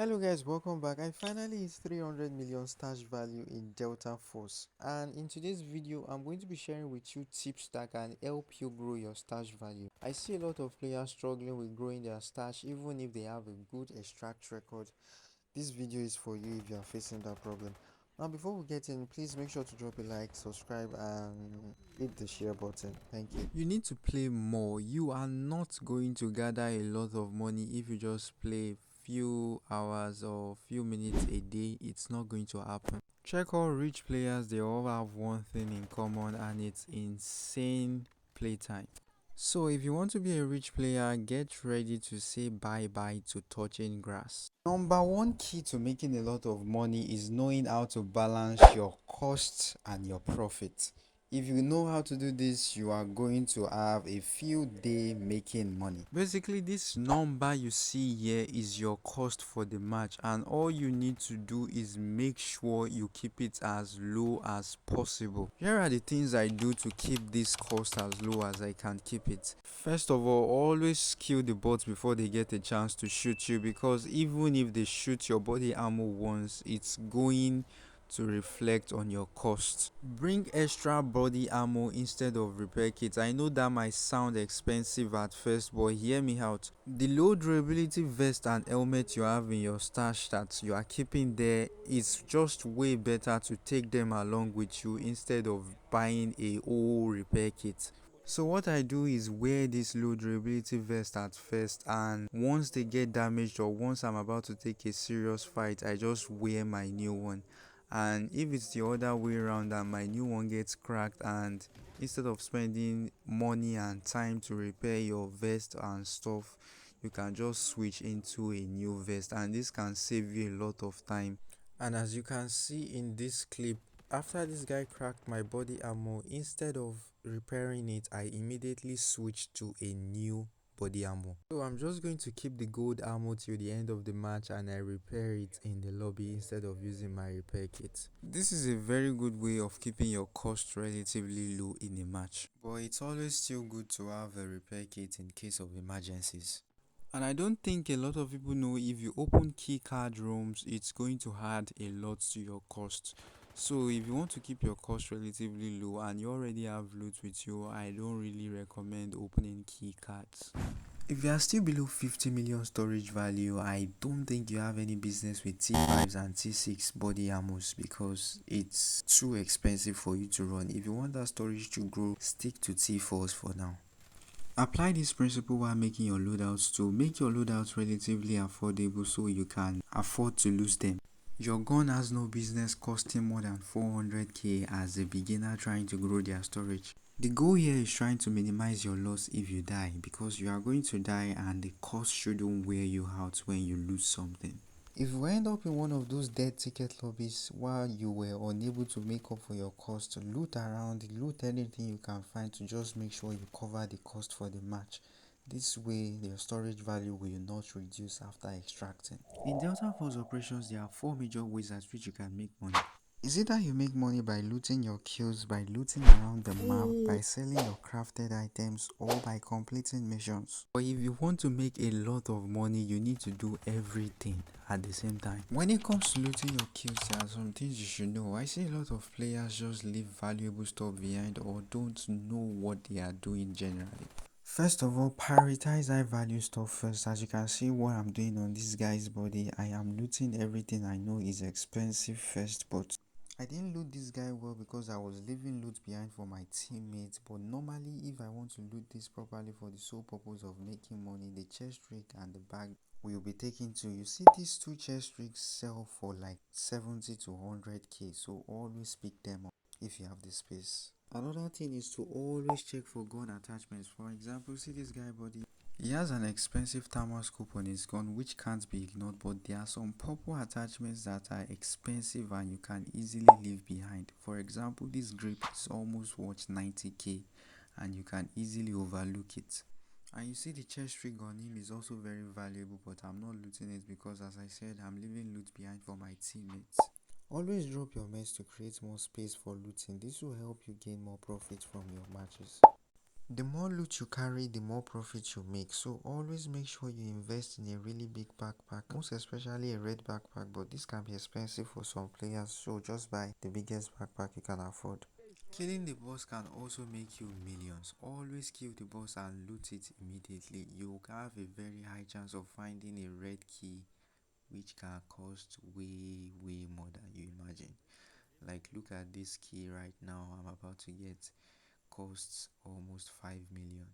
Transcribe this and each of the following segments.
Hello guys, welcome back. I finally hit 300 million stash value in Deltaforce, and in today's video I'm going to be sharing with you tips that can help you grow your stash value. I see a lot of players struggling with growing their stash even if they have a good extract record. This video is for you if you are facing that problem. Now before we get in, please make sure to drop a like, subscribe and hit the share button. Thank you. You need to play more. You are not going to gather a lot of money if you just play few hours or few minutes a day. It's not going to happen. Check all rich players, they all have one thing in common, and it's insane playtime. So if you want to be a rich player, get ready to say bye bye to touching grass. Number one key to making a lot of money is knowing how to balance your costs and your profit. If you know how to do this, you are going to have a field day making money. Basically, this number you see here is your cost for the match, and all you need to do is make sure you keep it as low as possible. Here are the things I do to keep this cost as low as I can keep it. First of all, always kill the bots before they get a chance to shoot you, because even if they shoot your body armor once, it's going to reflect on your cost. Bring extra body armor instead of repair kits. I know that might sound expensive at first, but hear me out. The low durability vest and helmet you have in your stash that you are keeping there, it's just way better to take them along with you instead of buying a whole repair kit. So what I do is wear this low durability vest at first, and once they get damaged or once I'm about to take a serious fight, I just wear my new one. And if it's the other way around and my new one gets cracked, and instead of spending money and time to repair your vest and stuff, you can just switch into a new vest, and this can save you a lot of time. And as you can see in this clip, after this guy cracked my body armor, instead of repairing it, I immediately switched to a new body armor. So I'm just going to keep the gold armor till the end of the match, and I repair it in the lobby instead of using my repair kit. This is a very good way of keeping your cost relatively low in a match, but it's always still good to have a repair kit in case of emergencies. And I don't think a lot of people know, if you open keycard rooms, it's going to add a lot to your cost. So if you want to keep your cost relatively low and you already have loot with you, I don't really recommend opening keycards. If you are still below 50 million storage value, I don't think you have any business with T5s and T6 body armors, because it's too expensive for you to run. If you want that storage to grow, stick to T4s for now. Apply this principle while making your loadouts to make your loadouts relatively affordable so you can afford to lose them. Your gun has no business costing more than 400k as a beginner trying to grow their storage. The goal here is trying to minimize your loss if you die, because you are going to die and the cost shouldn't wear you out when you lose something. If you end up in one of those dead ticket lobbies while you were unable to make up for your cost, loot around, loot anything you can find to just make sure you cover the cost for the match. This way, your storage value will not reduce after extracting. In Delta Force operations, there are 4 major ways at which you can make money. Is it that you make money by looting your kills, by looting around the map, by selling your crafted items, or by completing missions? But if you want to make a lot of money, you need to do everything at the same time. When it comes to looting your kills, there are some things you should know. I see a lot of players just leave valuable stuff behind or don't know what they are doing generally. First of all, prioritize high value stuff first. As you can see what I'm doing on this guy's body, I am looting everything I know is expensive first, but I didn't loot this guy well because I was leaving loot behind for my teammates. But normally, if I want to loot this properly for the sole purpose of making money, the chest rig and the bag will be taken to. You see, these two chest rigs sell for like 70 to 100k, so always pick them up if you have the space. Another thing is to always check for gun attachments. For example, see this guy body. He has an expensive thermal scope on his gun which can't be ignored, but there are some purple attachments that are expensive and you can easily leave behind. For example, this grip is almost worth 90k and you can easily overlook it. And you see the chest rig on him is also very valuable, but I'm not looting it because, as I said, I'm leaving loot behind for my teammates. Always drop your mess to create more space for looting. This will help you gain more profit from your matches. The more loot you carry, the more profit you make, so always make sure you invest in a really big backpack, most especially a red backpack, but this can be expensive for some players, so just buy the biggest backpack you can afford. Killing the boss can also make you millions. Always kill the boss and loot it immediately. You have a very high chance of finding a red key, which can cost way more than you imagine. Like, look at this key right now I'm about to get, costs almost 5 million.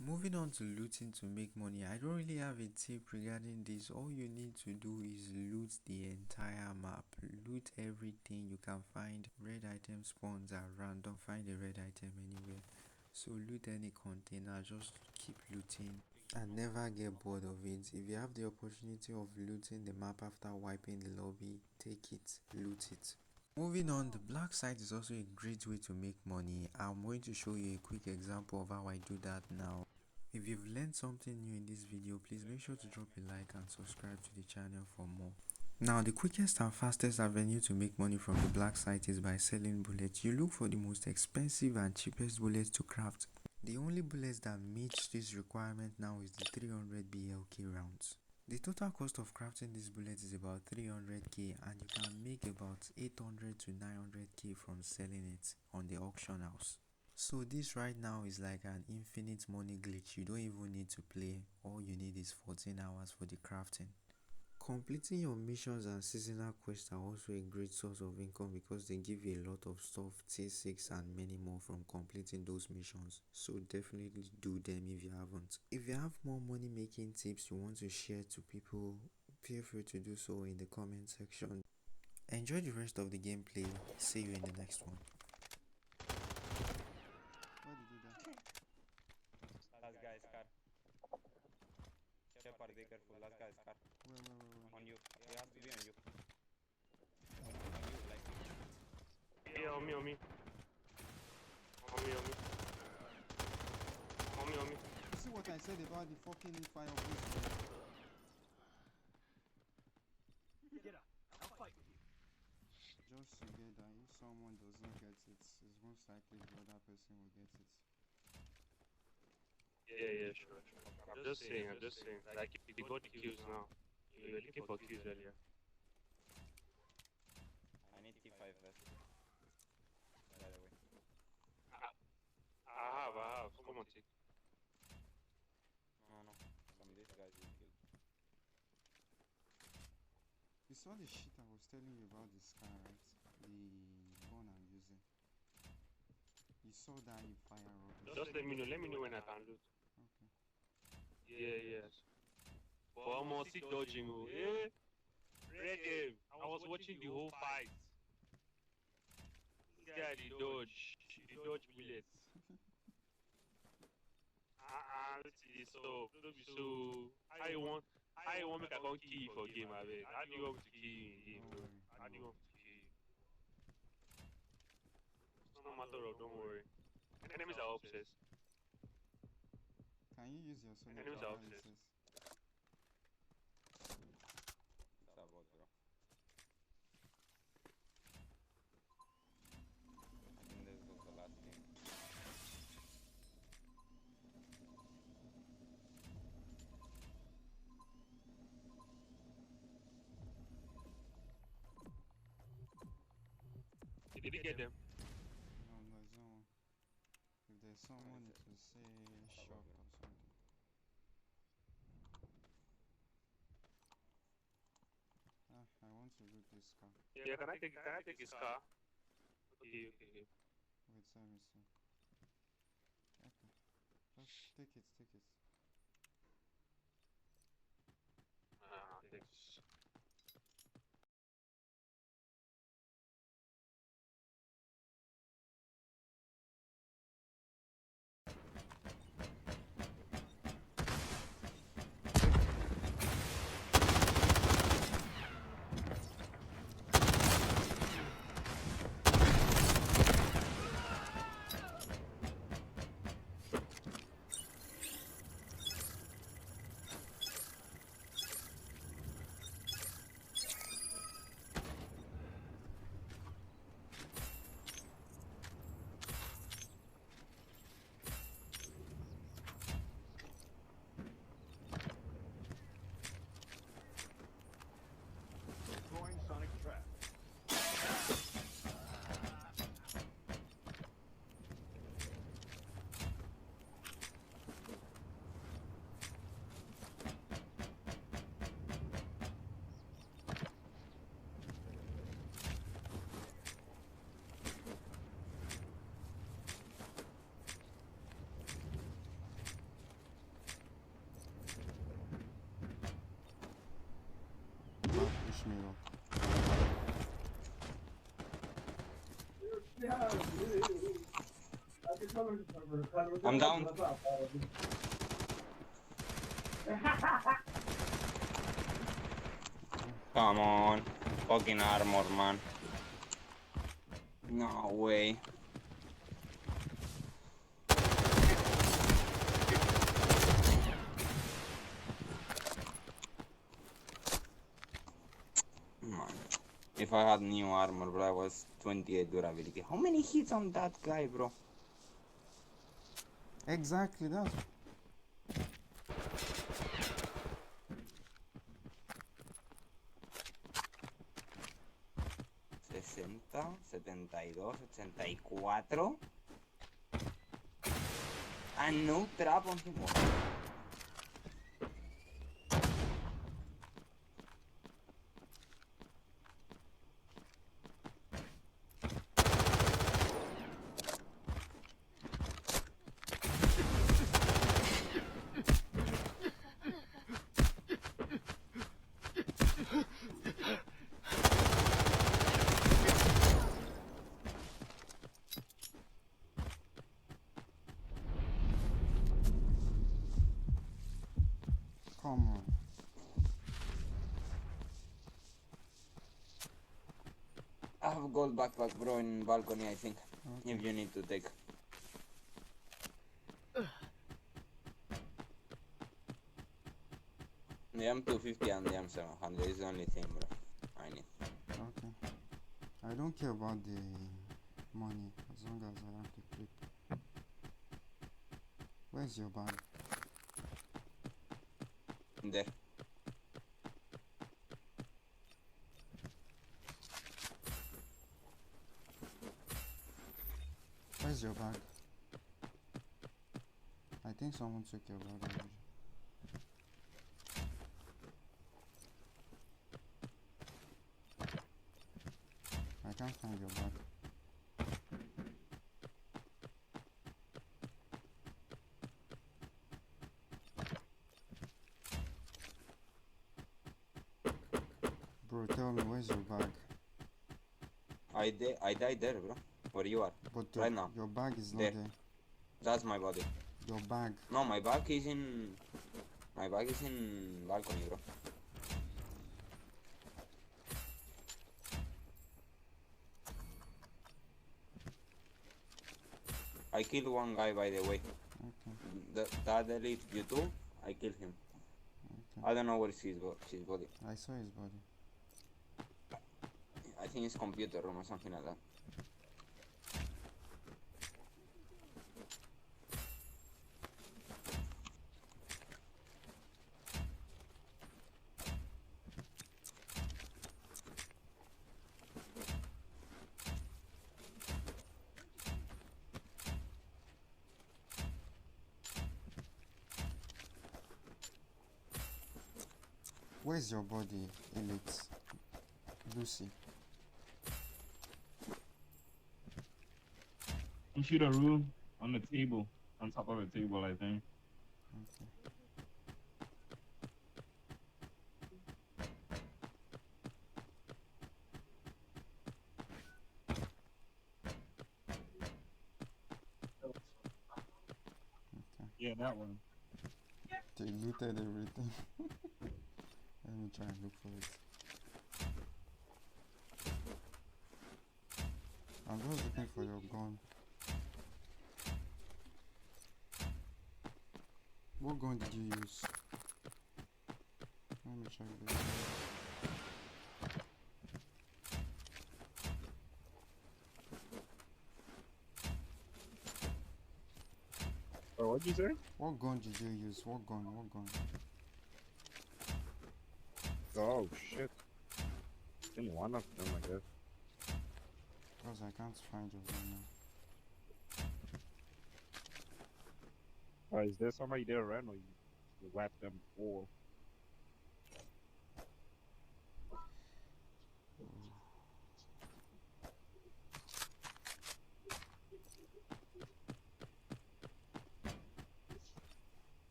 Moving on to looting to make money, I don't really have a tip regarding this. All you need to do is loot the entire map. Loot everything you can find. Red item spawns are random. Find a red item anywhere. So loot any container, just keep looting and never get bored of it. If you have the opportunity of looting the map after wiping the lobby, take it, loot it. Moving on, the black site is also a great way to make money. I'm going to show you a quick example of how I do that now. If you've learned something new in this video, please make sure to drop a like and subscribe to the channel for more. Now, the quickest and fastest avenue to make money from the black site is by selling bullets. You look for the most expensive and cheapest bullets to craft. The only bullets that meet this requirement now is the 300 BLK rounds. The total cost of crafting these bullets is about 300k, and you can make about 800 to 900k from selling it on the auction house. So this right now is like an infinite money glitch. You don't even need to play. All you need is 14 hours for the crafting. Completing your missions and seasonal quests are also a great source of income because they give you a lot of stuff, T6 and many more from completing those missions. So definitely do them if you haven't. If you have more money making tips you want to share to people, feel free to do so in the comment section. Enjoy the rest of the gameplay. See you in the next one. Why did you do that? Last guy is car. Shepard, be careful. Last guy is car. Where? On you. He has to be on you. On you, like. Yeah, on me. On me. You see what I said about the fucking fire boost? Get up. I'll fight with you. Just together, if someone does not get it, it's most likely the other person will get it. Yeah, sure. I'm just saying. Like, if you got the kills now, you were looking for kills earlier. I need T5 first. By the way. I have. Come on, take. No. Some of these guys will kill. You saw the shit I was telling you about the scar, right? The gun I'm using. You saw that in fire rubbish. Just let me know when I can loot. Okay. Yes. But I'm on still dodging. Yeah. Red game. I was watching the whole fight. This guy, the dodge bullets. Let's see this stuff. Don't be so. How you want make I can't kill you for game, I beg? How do you want me to kill you in game, bro? How do you want me to kill you? It's no matter of, don't worry. Enemies are obsessed. Can you use your solo Enemies are analysis? obsessed. It's about, bro. I think this was the last game. Did you get them? No, there's no one. If there's someone, it will say shop or something. I want to loot this car. Yeah, can I take his car? Okay. Wait, let me see. Okay. Just take it. Thanks. wish me luck. I'm down. Come on. Fucking armor, man. No way. Man. If I had new armor, bro, I was 28 durability. How many hits on that guy, bro? Exactly, that's 60, 72, 84. And no trap on him. come on. I have gold backpack, bro, in balcony, I think. Okay. If you need to take. The M250 and the M700 is the only thing, bro. I need. Okay. I don't care about the money as long as I have the clip. Where's your bag? There. Where's your bag? I think someone took your bag already. I can't find your bag. Bro, tell me, where's your bag? I died there, bro. Where you are? But Right now. your bag is not There. there. That's my body. Your bag. No, my bag is in... My bag is in balcony, bro. I killed one guy, by the way. Okay. That elite YouTube, I killed him. Okay. I don't know where is his body. I saw his body. I think it's computer room or something like that. Where's your body, Elite? Lucy. Into the room on the table, on top of the table, I think. Okay. Yeah, that one. They looted everything. Let me try and look for it. I'm just looking for your gun. What gun did you use? Let me check this. Oh, what'd you say? What gun did you use? What gun? What gun? Oh, shit. In one of them, I guess. Because I can't find your gun now. Is there somebody there around or you whacked them before?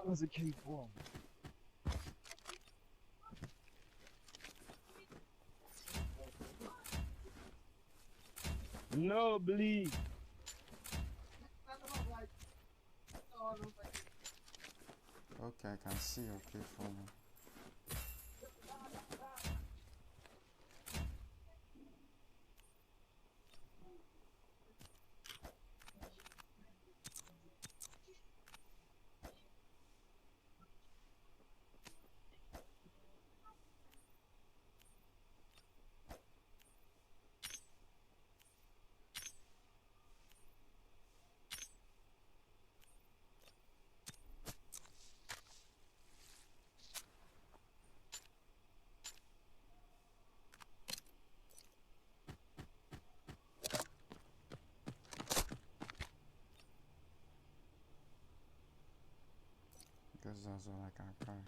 How's it K4? No, bleed. Okay, I can see your K4 now. Because that's all I can carry.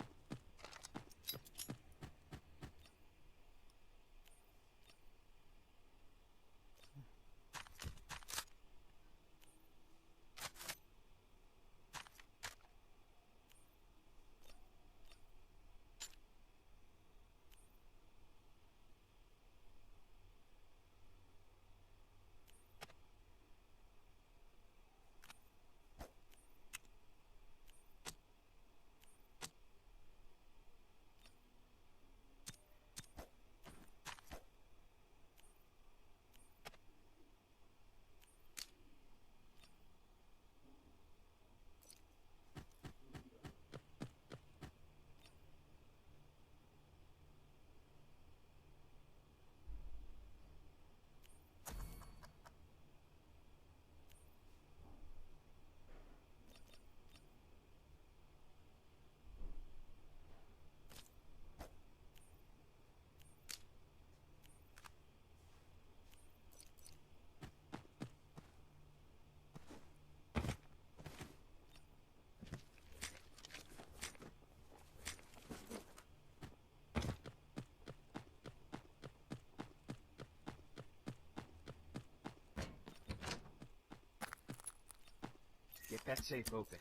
Get that safe open.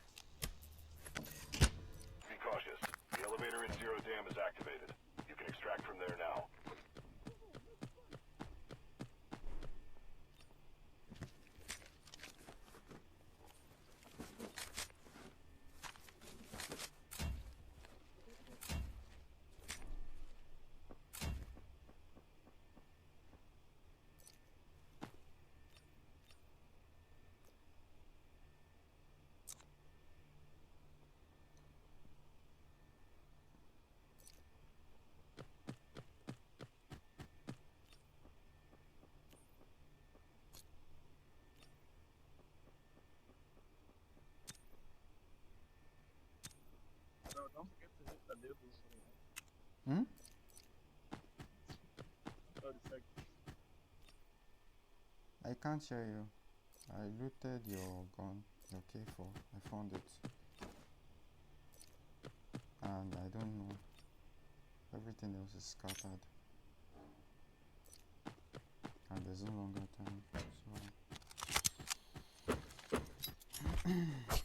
Be cautious. The elevator in Zero Dam is activated. You can extract from there now. No, don't forget to hit the labels. Hmm? 30 seconds. I can't hear you. I looted your gun, your K4. I found it. And I don't know. Everything else is scattered. And there's no longer time. So